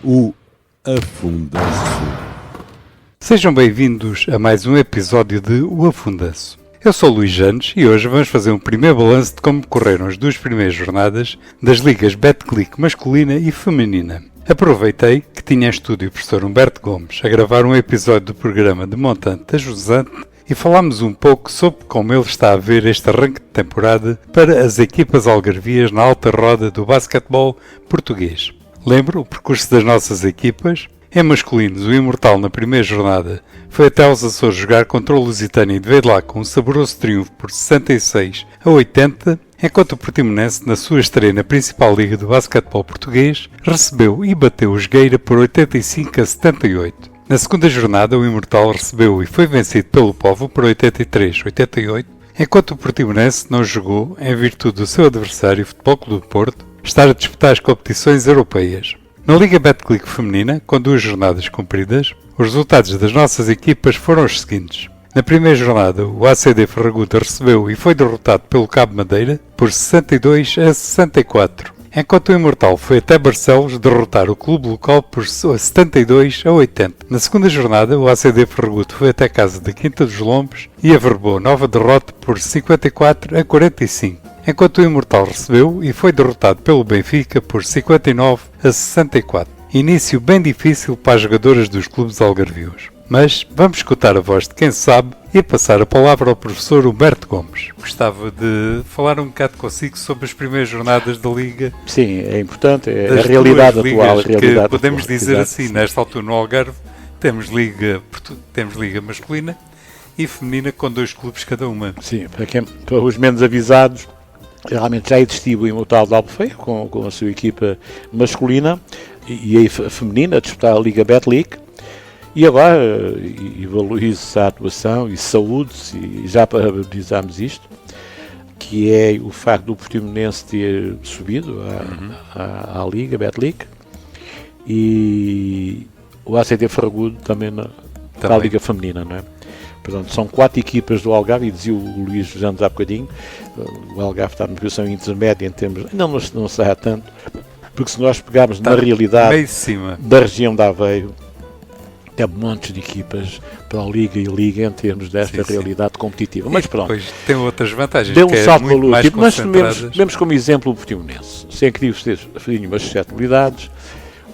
O Afundanço. Sejam bem-vindos a mais um episódio de O Afundanço. Eu sou o Luís Janes e hoje vamos fazer um primeiro balanço de como correram as duas primeiras jornadas das ligas Betclic masculina e feminina. Aproveitei que tinha em estúdio o professor Humberto Gomes a gravar um episódio do programa de montante a jusante e falámos um pouco sobre como ele está a ver este arranque de temporada para as equipas algarvias na alta roda do basquetebol português. Lembro o percurso das nossas equipas. Em masculinos, o Imortal na primeira jornada foi até aos Açores jogar contra o Lusitânia e veio de lá com um saboroso triunfo por 66-80, enquanto o Portimonense, na sua estreia na principal liga do basquetebol português, recebeu e bateu o Jogueira por 85-78. Na segunda jornada, o Imortal recebeu e foi vencido pelo Povo por 83-88, enquanto o Portimonense não jogou em virtude do seu adversário, o Futebol Clube do Porto, estar a disputar as competições europeias. Na Liga Betclic feminina, com duas jornadas cumpridas, os resultados das nossas equipas foram os seguintes. Na primeira jornada, o ACD Ferraguda recebeu e foi derrotado pelo Cabo Madeira por 62-64, enquanto o Imortal foi até Barcelos derrotar o clube local por 72-80. Na segunda jornada, o ACD Ferraguda foi até casa da Quinta dos Lombos e averbou nova derrota por 54-45. Enquanto o Imortal recebeu e foi derrotado pelo Benfica por 59-64. Início bem difícil para as jogadoras dos clubes algarvios. Mas vamos escutar a voz de quem sabe e passar a palavra ao professor Humberto Gomes. Gostava de falar um bocado consigo sobre as primeiras jornadas da Liga. Sim, é importante, é a realidade atual. Que podemos dizer assim, nesta altura no Algarve, temos liga masculina e feminina com dois clubes cada uma. Sim, para os menos avisados, realmente já existia o Imortal de Albufeira com a sua equipa masculina e a feminina a disputar a Liga Betclic. E agora evolui-se a atuação e saúde-se, e já parabenizamos isto, que é o facto do Portimonense ter subido à Liga Betclic e o ACD Ferragudo também para a Liga Feminina, não é? Portanto, são 4 equipas do Algarve, e dizia o Luís Janes há bocadinho, o Algarve está numa posição intermédia em termos, não será tanto, porque se nós pegarmos na realidade da região de Aveiro, tem montes de equipas para a Liga e Liga em termos desta realidade competitiva. Mas pronto. Depois tem outras vantagens. Deu um salto valor. Mas vemos como exemplo o Portimonense. Sem querer referir nenhumas suscetibilidades,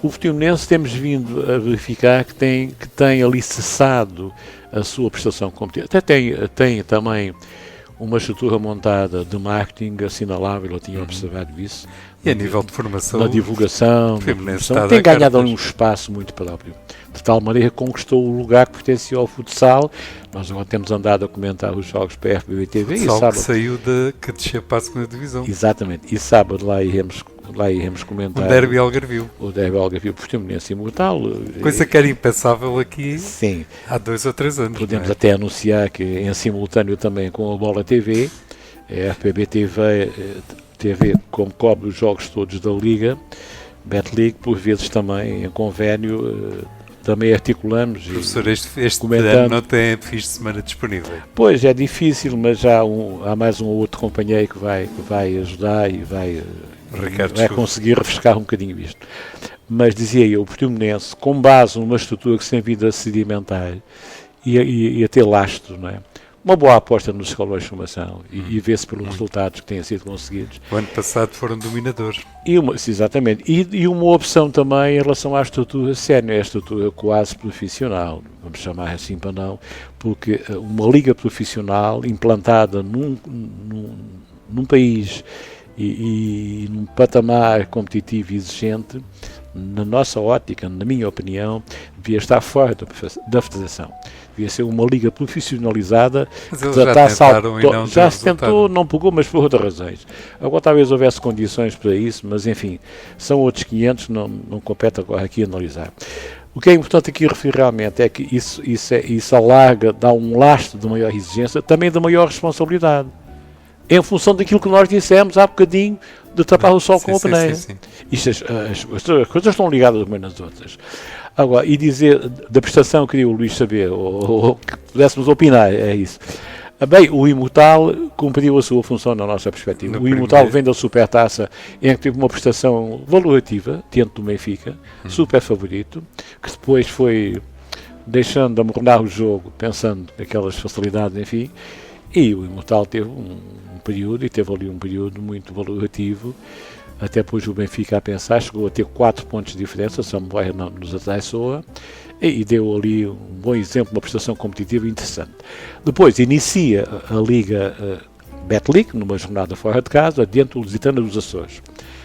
o Portimonense temos vindo a verificar que tem ali cessado a sua prestação competitiva. Até tem também uma estrutura montada de marketing assinalável, eu tinha observado isso. E a nível de formação, na divulgação, tem ganhado ali um espaço muito próprio. De tal maneira que conquistou o lugar que pertencia ao futsal. Nós agora temos andado a comentar os jogos para a FBB TV. O futsal que saiu que desceu para a segunda divisão. Exatamente. E sábado lá iremos comentar o Derby Algarvio. O Derby Algarvio Portimonense Imortal. Coisa que era impensável aqui sim, há 2 ou 3 anos. Podemos até anunciar que em simultâneo também com a Bola TV, a FBB TV como cobre os jogos todos da Liga Betclic, por vezes também em convênio, também articulamos. Professor, este ano não tem fins de semana disponível? Pois, é difícil, mas há mais um ou outro companheiro que vai ajudar e vai conseguir refrescar um bocadinho isto. Mas dizia eu, o Portimonense, com base numa estrutura que se tem vindo a sedimentar e a ter lastro, não é? Uma boa aposta nos escalões de formação e vê-se pelos resultados que têm sido conseguidos. O ano passado foram dominadores. Exatamente. E uma opção também em relação à estrutura sénior, a estrutura quase profissional, vamos chamar assim para não, porque uma liga profissional implantada num país e num patamar competitivo e exigente, na nossa ótica, na minha opinião, devia estar fora da federação. Devia ser uma liga profissionalizada. Mas eles já se tentou, não pegou, mas por outras razões. Agora talvez houvesse condições para isso, mas enfim, são outros 500, não compete agora aqui analisar. O que é importante aqui referir realmente é que isso alarga, dá um lastro de maior exigência, também de maior responsabilidade. Em função daquilo que nós dissemos há bocadinho, de tapar o sol com a peneira. As coisas estão ligadas umas nas outras. Agora, e dizer da prestação, queria o Luís saber, ou que pudéssemos opinar, é isso. Bem, o Imortal cumpriu a sua função na nossa perspectiva. No O Imortal primeiro. vem da Supertaça, em que teve uma prestação valorativa diante do Benfica, super favorito, que depois foi deixando de amornar o jogo, pensando naquelas facilidades, enfim, e o Imortal teve um período, e teve ali um período muito valorativo, até depois o Benfica a pensar, chegou a ter 4 pontos de diferença, Samuel não nos atraiçoa, e deu ali um bom exemplo, uma prestação competitiva interessante. Depois inicia a Liga Betclic, numa jornada fora de casa, diante do Lusitano dos Açores.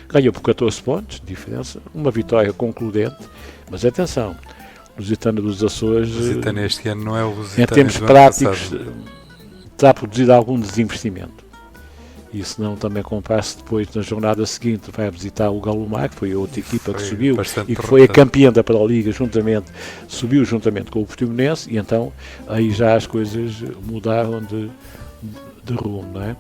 Ganhou por 14 pontos de diferença, uma vitória concludente, mas atenção, o Lusitano dos Açores, O Lusitano este ano não é o Lusitano em termos do ano práticos, passado. está a produzir algum desinvestimento. E se não também comprar-se depois na jornada seguinte, vai visitar o Galomar, que foi a outra equipa que Foi subiu bastante e que foi a derrotada. campeã da Pró-Liga, subiu juntamente com o Portimonense, e então aí já as coisas mudaram de rumo, não é?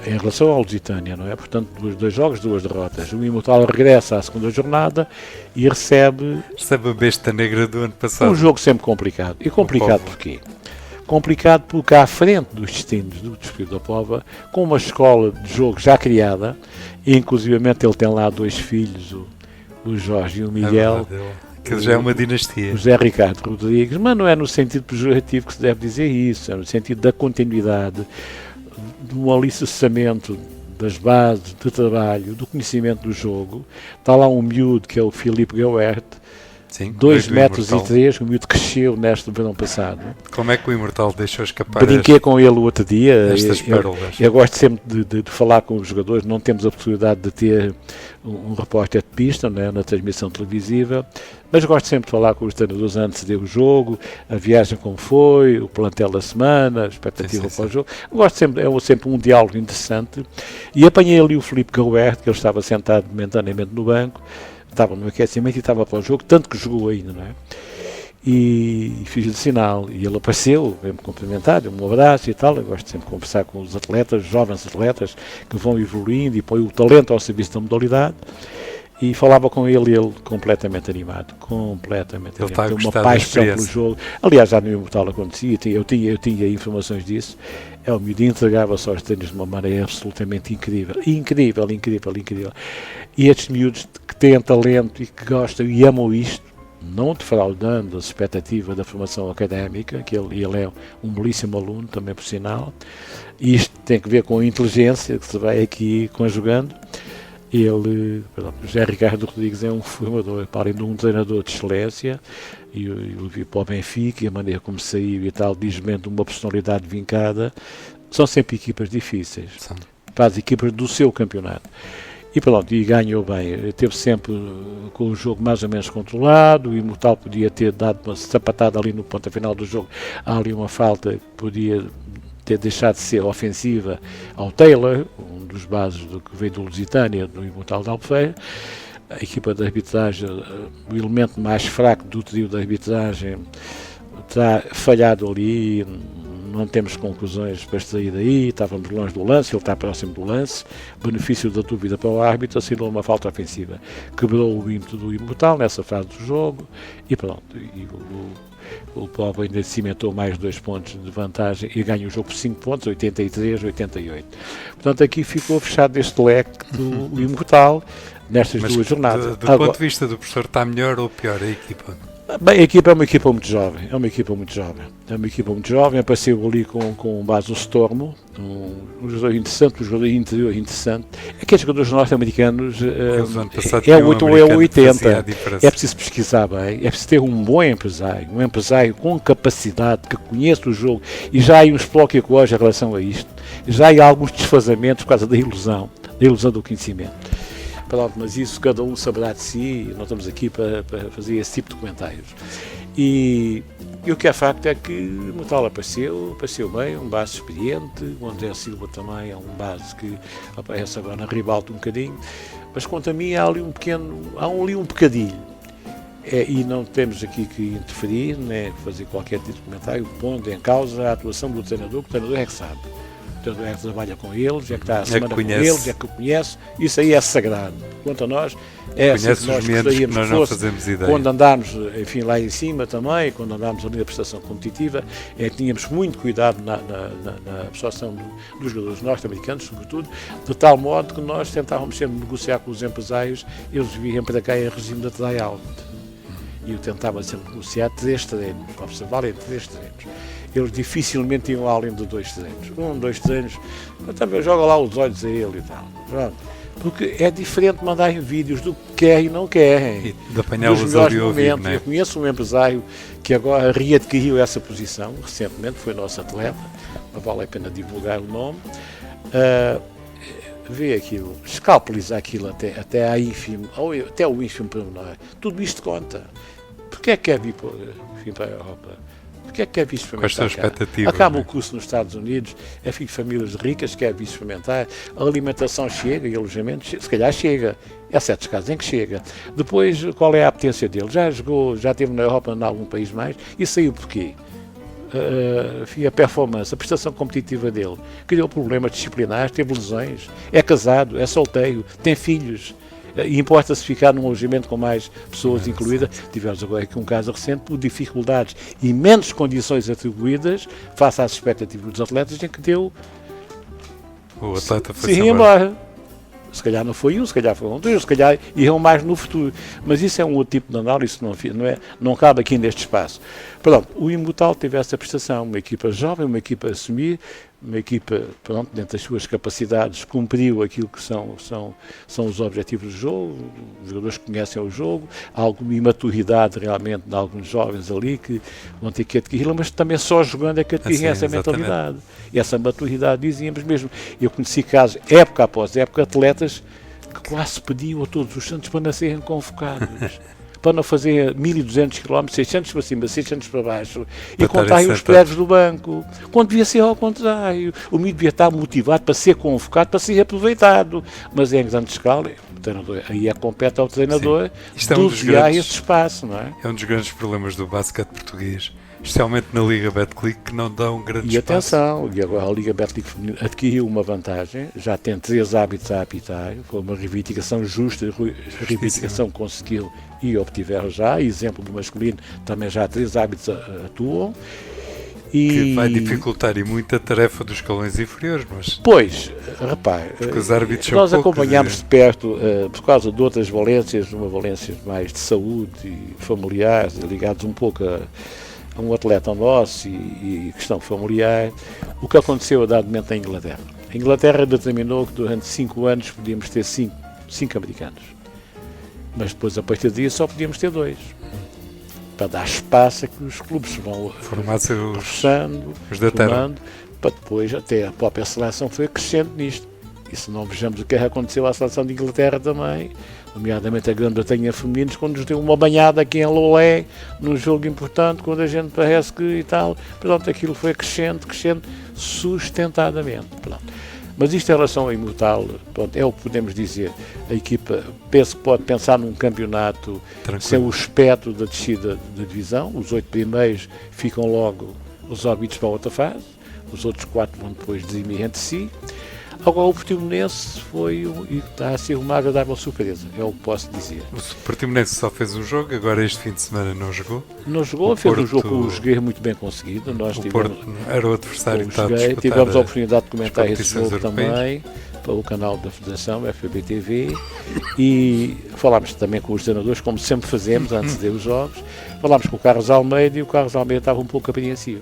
Em relação ao Lusitânia, não é? Portanto, 2 jogos, 2 derrotas. O Imortal regressa à segunda jornada e recebe Recebe a besta negra do ano passado. um jogo sempre complicado. E complicado Póvoa. porquê? Complicado porque à frente dos destinos do Desportivo da Póvoa, com uma escola de jogo já criada, e inclusivamente ele tem lá 2 filhos, o Jorge e o É Miguel, verdade, aquilo já é uma dinastia. o José Ricardo Rodrigues, mas não é no sentido pejorativo que se deve dizer isso, é no sentido da continuidade, do alicerçamento das bases de trabalho, do conhecimento do jogo. Está lá um miúdo que é o Filipe Gauert, Sim, 2 do metros e Imortal. 3, o miúdo cresceu neste verão passado. Como é que o Imortal deixou escapar Brinquei com ele o outro dia. estas eu, pérolas? eu gosto sempre de falar com os jogadores. Não temos a possibilidade de ter um repórter de pista, né, na transmissão televisiva, mas gosto sempre de falar com os treinadores antes de ver o jogo, a viagem como foi, o plantel da semana, a expectativa Sim, para o jogo. Gosto sempre, é sempre um diálogo interessante. E apanhei ali o Filipe Gauert, que ele estava sentado momentaneamente no banco, estava no aquecimento e estava para o jogo, tanto que jogou ainda, não é? E fiz-lhe sinal, e ele apareceu, veio-me cumprimentar, deu-me um abraço e tal. Eu gosto sempre de conversar com os atletas, jovens atletas, que vão evoluindo e põem o talento ao serviço da modalidade. E falava com ele completamente animado, completamente Ele está a animado, tem uma gostar da paixão pelo experiência. jogo. Aliás, já no Imortal acontecia, eu tinha informações disso. É o miúdo entregava-se aos treinos de uma maneira absolutamente incrível, incrível, incrível, incrível. E estes miúdos que têm talento e que gostam e amam isto, não defraudando a expectativa da formação académica, que ele é um belíssimo aluno, também por sinal, e isto tem que ver com a inteligência que se vai aqui conjugando. Ele, José Ricardo Rodrigues é um formador, para além de um treinador de excelência, e eu vi para o Benfica e a maneira como saiu e tal, diz-me de uma personalidade vincada. São sempre equipas difíceis, para as equipas do seu campeonato. E pronto, e ganhou bem. Teve sempre com o jogo mais ou menos controlado. O Imortal podia ter dado uma sapatada ali no ponto final do jogo. Há ali uma falta que podia ter deixado de ser ofensiva ao Taylor, um dos bases do que veio do Lusitânia, do Imortal de Albufeira. A equipa de arbitragem, o elemento mais fraco do trio de arbitragem, está falhado ali. Não temos conclusões para sair daí, estávamos longe do lance, ele está próximo do lance, benefício da dúvida para o árbitro, assinou uma falta ofensiva, quebrou o ímpeto do Imortal nessa fase do jogo, e pronto, e o Póvoa ainda cimentou mais 2 pontos de vantagem e ganha o jogo por 5 pontos, 83-88. Portanto, aqui ficou fechado este leque do Imortal, nestas Mas 2 jornadas. do ponto de vista do professor, está melhor ou pior a equipa? Bem, a equipa é uma equipa muito jovem, apareceu ali com base o Stormo, um jogador interessante, um jogador interior interessante. Aqueles jogadores norte-americanos é 8 ou é 80, é preciso pesquisar bem, é preciso ter um bom empresário, com capacidade, que conheça o jogo, e já há uns blocos ecológicos em relação a isto, já há alguns desfazamentos por causa da ilusão do conhecimento. Pronto, mas isso cada um saberá de si, nós estamos aqui para fazer esse tipo de comentários. E o que é facto é que o Imortal apareceu bem, um base experiente, o André Silva também é um base que aparece agora na ribalta um bocadinho, mas quanto a mim há ali um bocadinho. E não temos aqui que interferir, né, fazer qualquer tipo de comentário, pondo em causa a atuação do treinador, que o treinador é que sabe. O portanto, é que trabalha com eles, é que está a semana com conhece. eles, é que o conhece, isso aí é sagrado. Quanto a nós, é assim Conhece que nós os meandros que gostaríamos nós que não fosse. fazemos ideia. Quando andámos, enfim, lá em cima também, quando andámos ali na prestação competitiva, é que tínhamos muito cuidado na absorção dos jogadores norte-americanos, sobretudo, de tal modo que nós tentávamos sempre negociar com os empresários, eles vinham para cá em regime de tryout. E eu tentava sempre negociar 3 treinos, observar em 3 treinos. Eles dificilmente iam além de 2 treinos. 1, 2 treinos, também joga lá os olhos a ele e tal. Pronto. Porque é diferente mandarem vídeos do que querem e não querem. E de apanhá-los Dos melhores ali ao vivo, momentos. não é? Eu conheço um empresário que agora readquiriu essa posição, recentemente, foi nosso atleta, não vale a pena divulgar o nome. Vê aquilo, escalpeliza aquilo até o ínfimo pormenor. Tudo isto conta. Porquê é que quer vir para a Europa? Porquê é que quer vir experimentar? Quais são as cá? expectativas? Acaba não o é? curso nos Estados Unidos, é filho de famílias ricas, quer vir experimentar, a alimentação chega e o alojamento, se calhar chega. Há certos casos em que chega. Depois, qual é a apetência dele? Já jogou, já esteve na Europa, em algum país mais, e saiu porquê? A performance, a prestação competitiva dele, criou problemas disciplinares, teve lesões, é casado, é solteiro, tem filhos, e importa-se ficar num alojamento com mais pessoas incluídas. Tivemos agora aqui um caso recente por dificuldades e menos condições atribuídas face às expectativas dos atletas, em que deu O atleta foi se ir embora. Se calhar não foi um, se calhar foram 2, se calhar irão mais no futuro. Mas isso é um outro tipo de análise, não cabe aqui neste espaço. Pronto, o Imortal teve essa prestação, uma equipa jovem, uma equipa a assumir, uma equipa, pronto, dentro das suas capacidades, cumpriu aquilo que são os objetivos do jogo, os jogadores que conhecem o jogo, há alguma imaturidade realmente de alguns jovens ali que vão ter que adquiri-la, mas também só jogando é que adquirem essa mentalidade. E essa maturidade, dizíamos mesmo. Eu conheci casos, época após época, atletas que quase pediam a todos os santos para não serem convocados. Para não fazer 1.200 km, 600 para cima, 600 para baixo, e contarem os prédios do banco, quando devia ser ao contrário. O miúdo devia estar motivado para ser convocado, para ser aproveitado, mas é em grande escala, aí compete ao treinador dosear esse espaço, não é? É um dos grandes problemas do basquete português, especialmente na Liga Betclic, que não dá um grande E espaço. atenção, e agora a Liga Betclic Feminina adquiriu uma vantagem, já tem 3 árbitros a apitar, foi uma reivindicação justa, a reivindicação conseguiu e obtiveram já, exemplo do masculino, também já 3 árbitros atuam. Que vai dificultar e muito a tarefa dos escalões inferiores, mas... Pois, repare, os árbitros são nós poucos, acompanhámos de perto, por causa de outras valências, uma valência mais de saúde e familiares, ligados um pouco a um atleta nosso e questão familiar, o que aconteceu a dado momento na Inglaterra. A Inglaterra determinou que durante 5 anos podíamos ter 5 americanos. Mas depois, a partir disso, só podíamos ter 2. Para dar espaço a que os clubes vão reforçando, formando, para depois até a própria seleção foi crescendo nisto. E se não vejamos o que aconteceu à seleção de Inglaterra também, nomeadamente a Grã-Bretanha femininos, quando nos deu uma banhada aqui em Lolé, num jogo importante, quando a gente parece que e tal, pronto, aquilo foi crescendo sustentadamente. Pronto. Mas isto em relação ao Imortal, pronto, é o que podemos dizer. A equipa pode pensar num campeonato sem o espectro da descida da divisão. Os 8 primeiros ficam logo resolvidos para a outra fase. Os outros 4 vão depois dizimir entre si. Agora o Portimonense está a ser uma agradável surpresa, é o que posso dizer. O Portimonense só fez um jogo, agora este fim de semana não jogou? Não jogou, fez um jogo com o Jogueiro muito bem conseguido. Nós Porto era o adversário que estava a disputar. Tivemos a oportunidade de comentar esse jogo também, pelo canal da Federação, FBB TV, e falámos também com os treinadores, como sempre fazemos, antes de os jogos. Falámos com o Carlos Almeida e o Carlos Almeida estava um pouco apreensivo.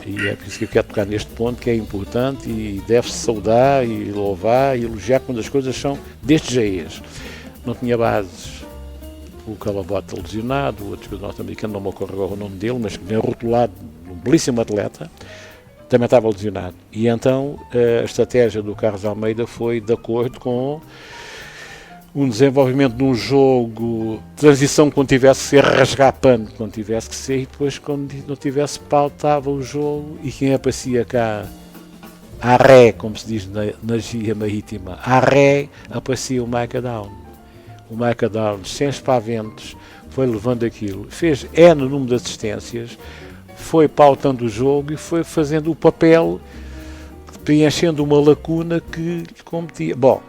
E é por isso que eu quero tocar neste ponto, que é importante e deve-se saudar e louvar e elogiar quando as coisas são destes jeias. Não tinha bases. O Calabota lesionado, o outro norte-americano, não me ocorre agora o nome dele, mas que vem rotulado, um belíssimo atleta, também estava lesionado. E então a estratégia do Carlos Almeida foi de acordo com um desenvolvimento de um jogo, transição quando tivesse que ser, rasgar pano quando tivesse que ser, e depois quando não tivesse pautava o jogo, e quem aparecia cá à ré, como se diz na gíria marítima, à ré aparecia o Micah Down. O Micah Down, sem espaventos, foi levando aquilo, fez N número de assistências, foi pautando o jogo e foi fazendo o papel preenchendo uma lacuna que lhe competia. Bom,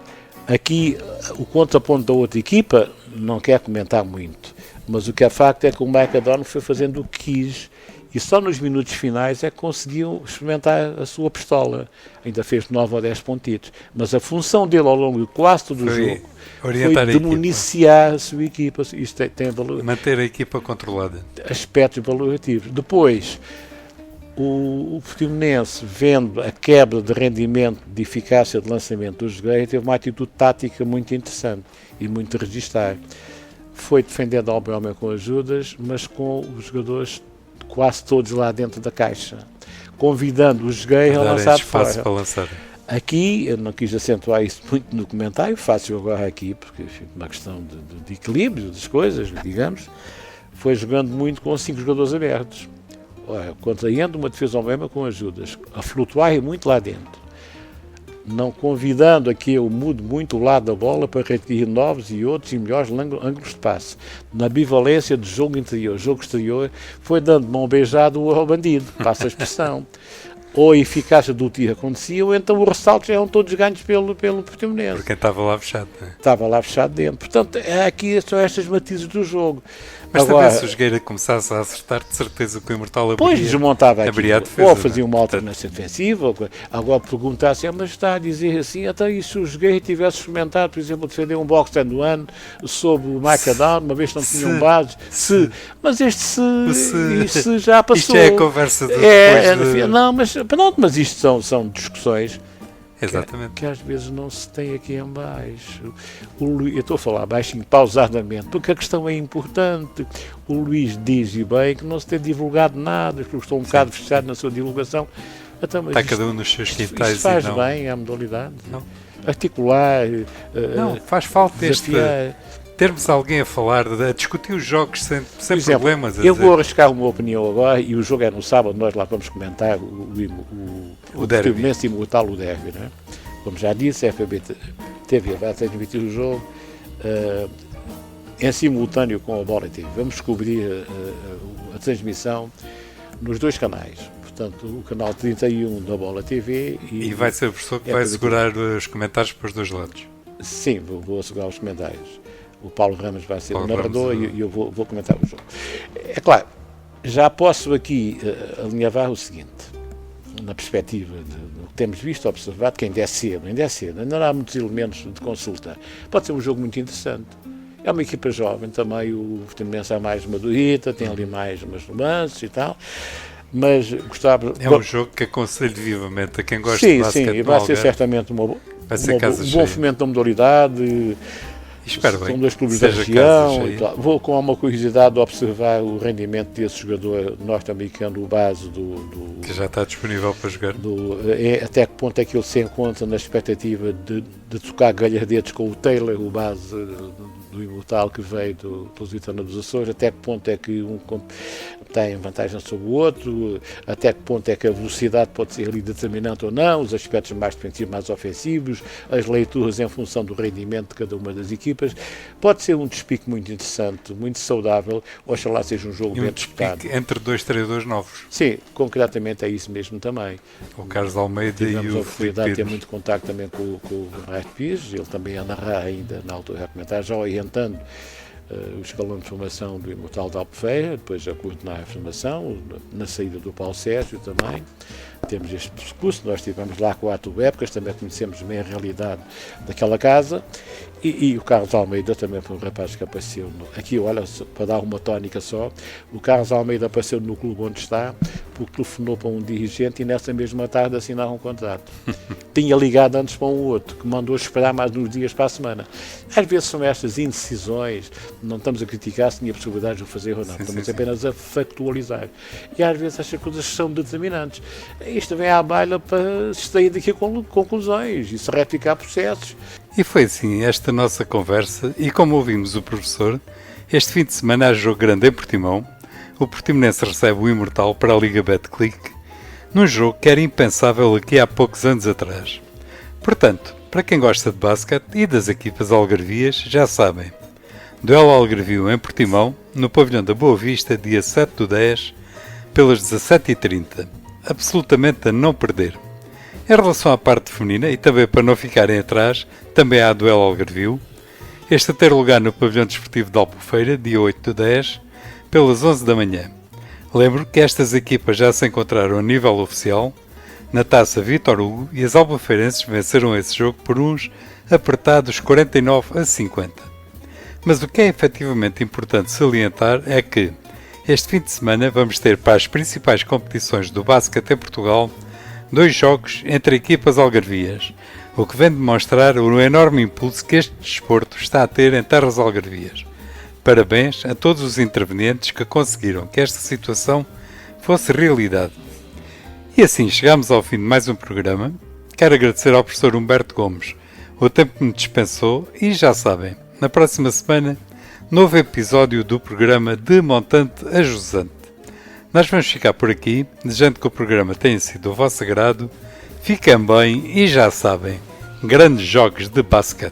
aqui o contraponto da outra equipa não quer comentar muito, mas o que é facto é que o Macadon foi fazendo o que quis e só nos minutos finais é que conseguiu experimentar a sua pistola. Ainda fez 9 ou 10 pontitos, mas a função dele ao longo de quase todo o jogo orientar foi demuniciar a sua equipa. Isto tem valor, manter a equipa controlada. aspectos valorativos. Depois, o Portimonense, vendo a quebra de rendimento, de eficácia de lançamento dos jogadores, teve uma atitude tática muito interessante e muito a registrar. Foi defendendo ao Belmé com ajudas, mas com os jogadores quase todos lá dentro da caixa, convidando os jogadores a lançar de fora. Para lançar. Aqui, eu não quis acentuar isso muito no comentário, faço agora aqui, porque enfim, uma questão de equilíbrio das coisas, digamos, foi jogando muito com 5 jogadores abertos. Contraindo uma defesa ao Belmé com ajudas, a flutuar muito lá dentro, não convidando a que eu mude muito o lado da bola para requerir novos e outros e melhores ângulos de passe. Na bivalência de jogo interior, jogo exterior, foi dando mão beijada ao bandido, passa a expressão. Ou a eficácia do tiro acontecia, ou então os ressaltos eram todos ganhos pelo Portimonense. Porque estava lá fechado, não é? Estava lá fechado dentro. Portanto, aqui são estas matizes do jogo. Mas agora, também se o Jogueira começasse a acertar, de certeza que o Imortal depois desmontava aqui, a defesa, ou fazia uma alternância defensiva, agora perguntar-se, mas está a dizer assim, até e se o Jogueira tivesse experimentado, por exemplo, defender um box and one sobre o Macadon, uma vez que não tinham base, mas este se já passou. Isto é a conversa Não, mas pronto, mas isto são discussões. Exatamente. Que às vezes não se tem aqui em baixo. Eu estou a falar baixinho, pausadamente, porque a questão é importante. O Luís diz e bem que não se tem divulgado nada, porque estou um bocado fechado na sua divulgação. Então, mas está cada um nos seus quintais. Isto faz e não... bem à modalidade. Não. Articular. Não, faz falta desafiar. Termos alguém a falar, a discutir os jogos sem exemplo, problemas. Eu vou arriscar uma opinião agora, e o jogo é no sábado, nós lá vamos comentar o Portimonense Imortal, o derby, não é? Como já disse, a FB TV vai transmitir o jogo em simultâneo com a Bola TV. Vamos cobrir a transmissão nos 2 canais. Portanto, o canal 31 da Bola TV e vai ser o professor que vai segurar os comentários para os 2 lados. Sim, vou assegurar os comentários. O Paulo Ramos vai ser o narrador e eu vou comentar o jogo. É claro, já posso aqui alinhavar o seguinte, na perspectiva do que temos visto, observado, que ainda é cedo, ainda não há muitos elementos de consulta. Pode ser um jogo muito interessante. É uma equipa jovem também, o Portimonense é mais madurita, tem ali mais umas nuances e tal, mas gostava... É um jogo que aconselho vivamente a quem gosta de basquete. Sim, vai ser certamente um bom fomento da modalidade. Espero bem. São 2 clubes da região. Vou com uma curiosidade de observar o rendimento desse jogador norte-americano, o base que já está disponível para jogar. Até que ponto é que ele se encontra na expectativa de tocar galhardetes com o Taylor, o base do Imortal que veio do Lusitano dos Açores, até que ponto é que um tem vantagem sobre o outro, até que ponto é que a velocidade pode ser ali determinante ou não, os aspectos mais defensivos, mais ofensivos, as leituras em função do rendimento de cada uma das equipas. Pode ser um despique muito interessante, muito saudável, oxalá seja um jogo bem disputado. Entre 2 treinadores novos. Sim, concretamente é isso mesmo também. O Carlos Almeida e o Tivemos a oportunidade de ter muito contacto também com o Bernardo Pires, ele também a narrar ainda na altura a comentar, já orientando o escalão de formação do Imortal de Albufeira, depois a coordenar a formação, na saída do Paulo Sérgio também. Temos este percurso, nós estivemos lá 4 épocas, também conhecemos bem a realidade daquela casa, e o Carlos Almeida também foi um rapaz que apareceu, aqui olha, para dar uma tónica só, o Carlos Almeida apareceu no clube onde está, porque telefonou para um dirigente e nessa mesma tarde assinaram um contrato. Tinha ligado antes para um outro, que mandou esperar mais uns dias para a semana. Às vezes são estas indecisões, não estamos a criticar se tinha possibilidade de o fazer ou não, estamos apenas a factualizar. E às vezes estas coisas são determinantes. Isto vem à baila para se sair daqui com conclusões e se retificar processos. E foi assim esta nossa conversa, e como ouvimos o professor, este fim de semana há jogo grande em Portimão. O Portimonense recebe o Imortal para a Liga Betclic, num jogo que era impensável aqui há poucos anos atrás. Portanto, para quem gosta de basquete e das equipas algarvias, já sabem. Duelo Algarvio em Portimão, no Pavilhão da Boa Vista, dia 7/10, pelas 17h30. Absolutamente a não perder. Em relação à parte feminina, e também para não ficarem atrás, também há duelo Algarvio. Este a ter lugar no Pavilhão Desportivo de Albufeira, dia 8/10, pelas 11 da manhã. Lembro que estas equipas já se encontraram a nível oficial na Taça Vítor Hugo e as albufeirenses venceram esse jogo por uns apertados 49-50. Mas o que é efetivamente importante salientar é que este fim de semana vamos ter para as principais competições do basquete em Portugal 2 jogos entre equipas algarvias, o que vem demonstrar o enorme impulso que este desporto está a ter em terras algarvias. Parabéns a todos os intervenientes que conseguiram que esta situação fosse realidade. E assim chegamos ao fim de mais um programa. Quero agradecer ao professor Humberto Gomes o tempo que me dispensou e já sabem, na próxima semana, novo episódio do programa De Montante a Jusante. Nós vamos ficar por aqui, desejando que o programa tenha sido do vosso agrado. Fiquem bem e já sabem, grandes jogos de basquete.